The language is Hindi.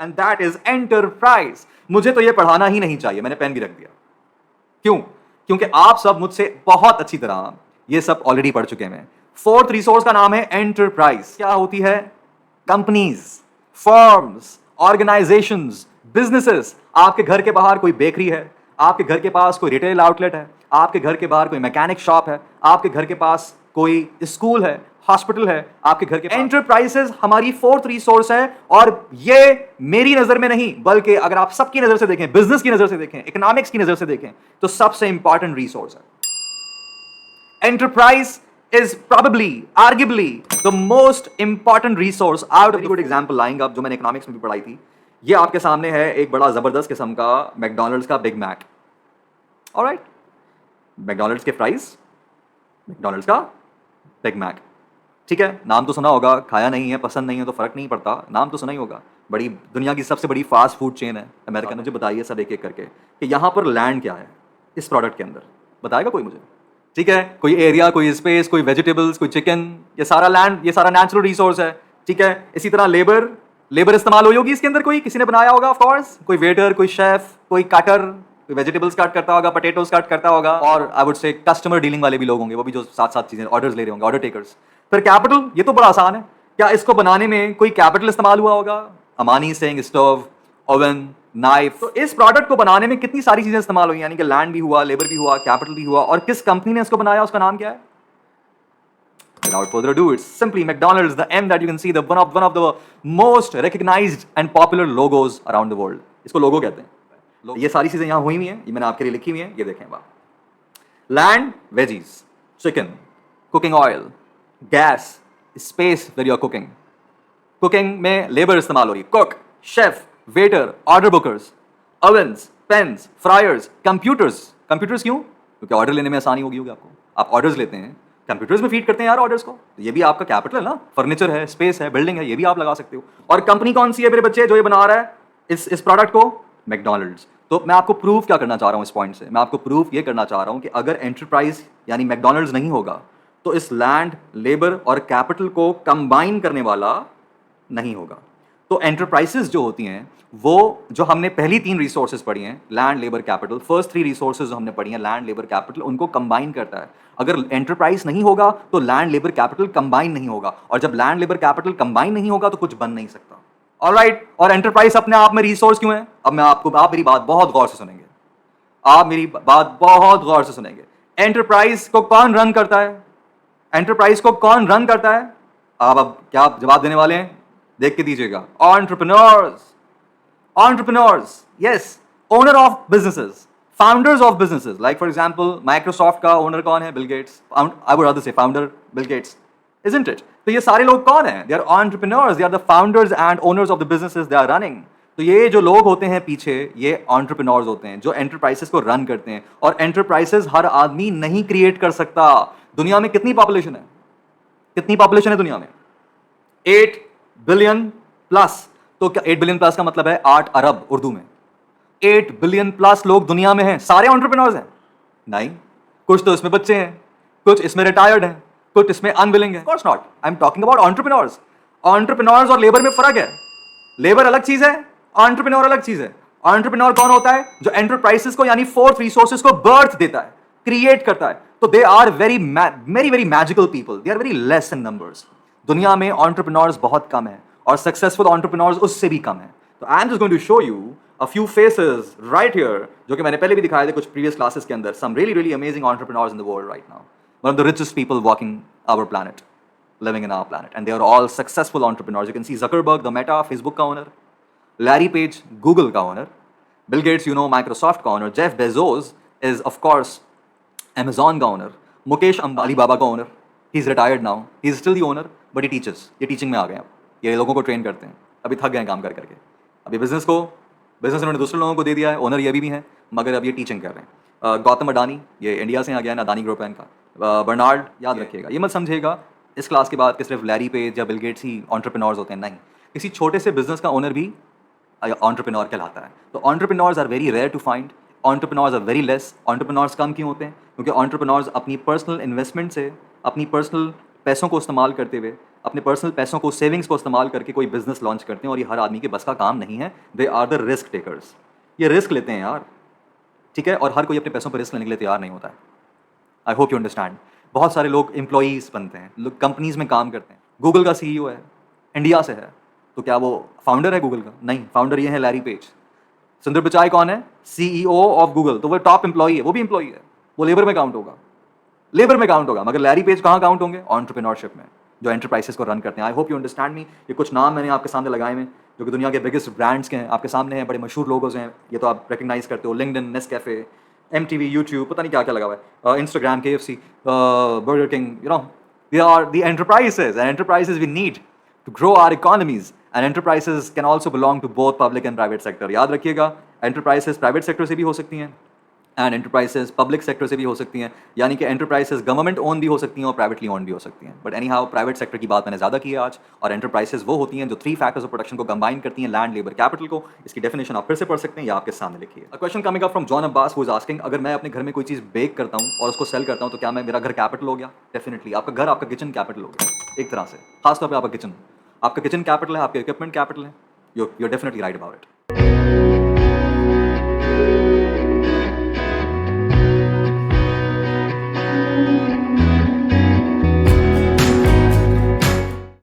And that is enterprise. मुझे तो ये पढ़ाना ही नहीं चाहिए, मैंने पेन भी रख दिया। क्यों? क्योंकि आप सब मुझसे बहुत अच्छी तरह ये सब ऑलरेडी पढ़ चुके हैं। फोर्थ रिसोर्स का नाम है एंटरप्राइज। क्या होती है? Companies, firms, organisations, businesses. आपके घर के बाहर कोई बेकरी है, आपके घर के पास कोई रिटेल आउटलेट है, आपके घर के बाहर कोई मैकेनिक शॉप है, आपके घर के पास कोई स्कूल है, हॉस्पिटल है, आपके घर के एंटरप्राइजेस हमारी फोर्थ रिसोर्स है। और ये मेरी नजर में नहीं, बल्कि अगर आप सबकी नजर से देखें, बिजनेस की नजर से देखें, इकोनॉमिक्स की नजर से देखें, तो सबसे इंपॉर्टेंट रिसोर्स है। Enterprise is probably, arguably, the most important resource out of the good example लाएंगे आप, जो मैंने इकोनॉमिक्स में भी पढ़ाई थी। ये आपके सामने है एक बड़ा जबरदस्त किस्म का मैकडॉनल्ड्स का बिग मैक। ऑलराइट, मैकडॉनल्ड्स के फ्राइज, मैकडॉनल्ड्स का बिग मैक। ठीक है, नाम तो सुना होगा, खाया नहीं है, पसंद नहीं है तो फर्क नहीं पड़ता, नाम तो सुना ही होगा। बड़ी दुनिया की सबसे बड़ी फास्ट फूड चेन है अमेरिका ने। जो बताइए सब एक एक करके कि यहाँ पर लैंड क्या है इस प्रोडक्ट के अंदर, बताएगा कोई मुझे? ठीक है, कोई एरिया, कोई स्पेस, कोई वेजिटेबल्स, कोई चिकन, ये सारा लैंड, ये सारा नेचुरल रिसोर्स है। ठीक है, इसी तरह लेबर इस्तेमाल हुई होगी इसके अंदर, कोई किसी ने बनाया होगा ऑफ कोर्स, कोई वेटर, कोई शेफ, कोई कटर, कोई वेजिटेबल्स कट करता होगा, पोटैटोस कट करता होगा, और I would say customer dealing वाले भी लोग होंगे, वो भी जो साथ साथ चीजें ऑर्डर्स ले रहे होंगे, ऑर्डर टेकर्स। फिर कैपिटल, ये तो बड़ा आसान है। क्या इसको बनाने में कोई कैपिटल इस्तेमाल हुआ होगा? अमानी सिंह, स्टोव, ओवन, नाइफ। तो इस प्रोडक्ट को बनाने में कितनी सारी चीजें इस्तेमाल हुई, यानी कि लैंड भी हुआ, लेबर भी हुआ, कैपिटल भी हुआ। और किस कंपनी ने इसको बनाया, उसका नाम क्या है? Without further ado, it's simply McDonald's, the M that you can see, the one of the most recognized and popular logos around the world. इसको लोगो कहते हैं। ये सारी चीजें यहाँ हुई हुई हैं, ये मैंने आपके लिए लिखी हुई हैं, ये देखें आप। Land, veggies, chicken, cooking oil, gas, space where you are cooking. Cooking में लेबर इस्तेमाल हो रही है, cook, chef, waiter, order bookers, ovens, pans, fryers, computers. Computers क्यों? क्योंकि ऑर्डर लेने में आसानी होगी आपको। आप ऑर्डर्स लेते हैं, कंप्यूटर्स में फीड करते हैं यार ऑर्डर्स को, तो ये भी आपका कैपिटल है ना। फर्नीचर है, स्पेस है, बिल्डिंग है, ये भी आप लगा सकते हो। और कंपनी कौन सी है मेरे बच्चे जो ये बना रहा है इस प्रोडक्ट को? मैकडॉनल्ड्स। तो मैं आपको प्रूफ क्या करना चाह रहा हूँ इस पॉइंट से? मैं आपको प्रूफ ये करना चाह रहा हूँ कि अगर एंटरप्राइज यानी मैकडॉनल्ड्स नहीं होगा तो इस लैंड, लेबर और कैपिटल को कंबाइन करने वाला नहीं होगा। तो एंटरप्राइजेस जो होती हैं, वो जो हमने पहली तीन रिसोर्सेज पढ़ी हैं, land, labour, capital, first three resources जो हमने पढ़ी हैं, लैंड, लेबर, कैपिटल, उनको कंबाइन करता है। अगर एंटरप्राइज नहीं होगा तो लैंड, लेबर, कैपिटल कंबाइन नहीं होगा, और जब लैंड, लेबर, कैपिटल कंबाइन नहीं होगा तो कुछ बन नहीं सकता। ऑलराइट, और एंटरप्राइज अपने आप में रिसोर्स क्यों है? अब मैं आप मेरी बात बहुत गौर से सुनेंगे, आप मेरी बात बहुत गौर से सुनेंगे। एंटरप्राइज को कौन रन करता है? एंटरप्राइज को कौन रन करता है? आप अब क्या जवाब देने वाले हैं, देख के दीजिएगा। Entrepreneurs, entrepreneurs, yes, owner of businesses, founders of businesses. Like for example, Microsoft का owner कौन है? Bill Gates. I would rather say founder Bill Gates, isn't it? तो ये सारे लोग कौन हैं? They are entrepreneurs. They are the founders and owners of the businesses they are running. तो ये जो लोग होते हैं पीछे, ये entrepreneurs होते हैं जो enterprises को run करते हैं। और enterprises हर आदमी नहीं create कर सकता। दुनिया में कितनी population है? कितनी population है दुनिया में? 8 बिलियन प्लस। तो क्या 8 बिलियन प्लस का मतलब है 8 अरब उर्दू में। 8 बिलियन प्लस लोग दुनिया में हैं, सारे एंटरप्रेन्योर्स हैं? नहीं, कुछ तो इसमें बच्चे हैं, कुछ इसमें रिटायर्ड हैं, कुछ इसमें अनविलिंग है। Course not, I am talking about entrepreneurs. Entrepreneurs और लेबर में फर्क है। लेबर अलग चीज है, एंटरप्रेन्योर अलग चीज है। एंटरप्रेन्योर कौन होता है? जो एंटरप्राइजेस को यानी फोर्थ रिसोर्सेज को बर्थ देता है, क्रिएट करता है। तो they are very very magical people, they are very less in numbers. दुनिया में एंटरप्रेन्योर्स बहुत कम है और सक्सेसफुल एंटरप्रेन्योर्स उससे भी कम है। तो I am just going to show you a few faces right here, जो कि मैंने पहले भी दिखाए थे कुछ प्रीवियस क्लासेस के अंदर। Some really amazing entrepreneurs in the world right now, one of the richest people walking our planet, living in our planet, and they are all successful entrepreneurs. You can see Zuckerberg, the Meta, Facebook का owner, Larry Page, Google का owner, Bill Gates, you know, Microsoft का owner, Jeff Bezos is of course Amazon का owner, Mukesh Ambani Alibaba का owner, he's retired now, he's still the owner, but he teaches, ये teaching में आ गए अब, ये लोगों को ट्रेन करते हैं, अभी थक गए काम कर करके, अभी बिजनेस इन्होंने दूसरे लोगों को दे दिया है, ओनर ये भी हैं, मगर अब ये टीचिंग कर रहे हैं। गौतम अडानी, ये इंडिया से आ गया है, अडानी ग्रुप है इनका। बर्नार्ड, याद रखिएगा, ये मत समझिएगा इस क्लास के बाद कि सिर्फ लैरी पेज या बिल गेट्स ही एंटरप्रेन्योर्स होते हैं, नहीं, किसी छोटे से बिजनेस का ओनर भी एंटरप्रेन्योर कहलाता है। तो entrepreneurs are very rare to find, entrepreneurs are very less. Entrepreneurs कम क्यों होते हैं? क्योंकि एंटरप्रेन्योर्स अपनी पर्सनल इन्वेस्टमेंट से, अपनी पर्सनल पैसों को इस्तेमाल करते हुए अपने पर्सनल पैसों को, सेविंग्स को इस्तेमाल करके कोई बिजनेस लॉन्च करते हैं और ये हर आदमी के बस का काम नहीं है। They are the risk takers. ये रिस्क लेते हैं यार, ठीक है, और हर कोई अपने पैसों पर रिस्क लेने के लिए तैयार नहीं होता है। I hope you understand. बहुत सारे लोग एम्प्लॉयज़ बनते हैं, लोग कंपनीज में काम करते हैं। गूगल का सीईओ है, इंडिया से है, तो क्या वो फाउंडर है गूगल का? नहीं, फाउंडर ये है लैरी पेज। सुंदर पिचाई कौन है? सीईओ ऑफ गूगल, तो वो टॉप एम्प्लॉई है, वो भी एम्प्लॉई है, वो लेबर में काउंट होगा, लेबर में काउंट होगा। मगर लैरी पेज कहाँ काउंट होंगे? एंटरप्रेन्योरशिप में, जो एंटरप्राइजेस को रन करते हैं। I hope you understand me. ये कुछ नाम मैंने आपके सामने लगाए हैं जो कि दुनिया के बिगेस्ट ब्रांड्स के हैं, आपके सामने हैं, बड़े मशहूर लोगोज हैं, ये तो आप रिकग्नाइज करते हो। लिंक्डइन, नेस्कैफे, MTV, यूट्यूब, पता नहीं क्या क्या लगा हुआ है, Instagram, KFC, burger king, you know, they are the enterprises, and enterprises we need to grow our economies, and enterprises can also belong to both public and private sector. याद रखिएगा, enterprises private sector से भी हो सकती हैं and enterprises public sector से भी हो सकती हैं, यानी कि enterprises government owned भी हो सकती हैं और privately owned भी हो सकती हैं। But anyhow, private sector की बात मैंने ज़्यादा की है आज, और enterprises वो होती हैं जो 3 factors of production को combine करती हैं, land, labor, capital को। इसकी definition आप फिर से पढ़ सकते हैं या आपके सामने लिखी है। A question coming up from John Abbas who is asking, अगर मैं अपने घर में कोई चीज़ बेक करता हूँ और उसको सेल करता हूँ तो क्या मेरा घर कैपिटल हो गया? डेफिनेटली, आपका घर, आपका किचन कैपिटल हो गया एक तरह से, खासतौर पर आपका किचन कैपिटल है, आपके इक्विपमेंट कैपिटल है। You're definitely right about it.